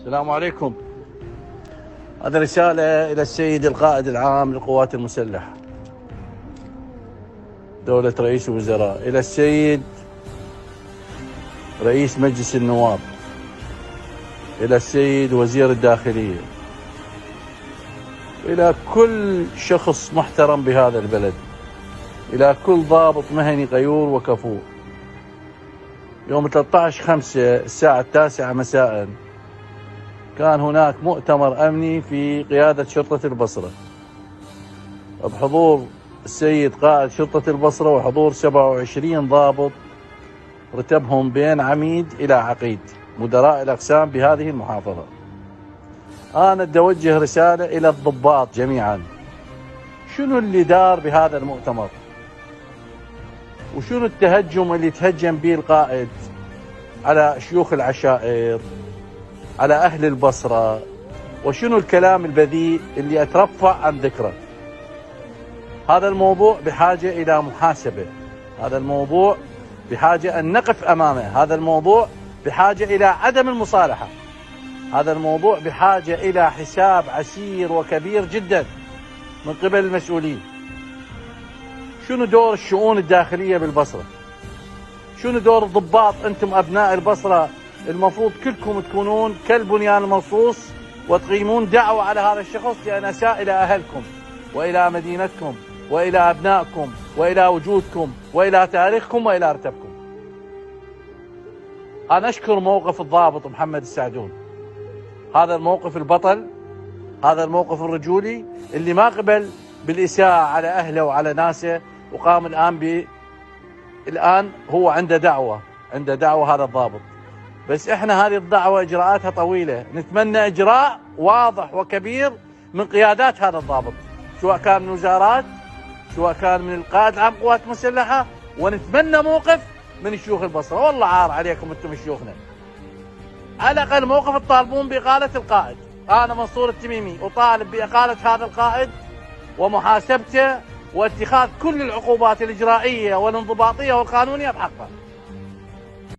السلام عليكم. هذه رسالة إلى السيد القائد العام للقوات المسلحة دولة رئيس الوزراء، إلى السيد رئيس مجلس النواب، إلى السيد وزير الداخلية، إلى كل شخص محترم بهذا البلد، إلى كل ضابط مهني غيور وكفور. يوم 13/5 الساعة 9 مساء كان هناك مؤتمر أمني في قيادة شرطة البصرة بحضور السيد قائد شرطة البصرة وحضور 27 ضابط رتبهم بين عميد إلى عقيد مدراء الأقسام بهذه المحافظة. أنا بدي أوجه رسالة إلى الضباط جميعا. شنو اللي دار بهذا المؤتمر؟ وشنو التهجم اللي تهجم به القائد على شيوخ العشائر، على أهل البصرة؟ وشنو الكلام البذيء اللي أترفع عن ذكره؟ هذا الموضوع بحاجة إلى محاسبة، هذا الموضوع بحاجة أن نقف أمامه، هذا الموضوع بحاجة إلى عدم المصالحة، هذا الموضوع بحاجة إلى حساب عسير وكبير جدا من قبل المسؤولين. شنو دور الشؤون الداخلية بالبصرة؟ شنو دور الضباط؟ أنتم أبناء البصرة المفروض كلكم تكونون كالبنيان المرصوص وتقيمون دعوة على هذا الشخص لأن أساء إلى أهلكم وإلى مدينتكم وإلى أبنائكم وإلى وجودكم وإلى تاريخكم وإلى رتبكم. أنا أشكر موقف الضابط محمد السعدون، هذا الموقف البطل، هذا الموقف الرجولي اللي ما قبل بالإساءة على أهله وعلى ناسه، وقام الآن هو عنده دعوة هذا الضابط. بس احنا هذه الدعوة إجراءاتها طويلة، نتمنى إجراء واضح وكبير من قيادات هذا الضابط، سواء كان من وزارات، سواء كان من القائد العام للقوات المسلحة، ونتمنى موقف من شيوخ البصرة. والله عار عليكم انتم شيوخنا، على الأقل موقف تطالبون بإقالة القائد. أنا منصور التميمي أطالب بإقالة هذا القائد ومحاسبته واتخاذ كل العقوبات الإجرائية والانضباطية والقانونية بحقه.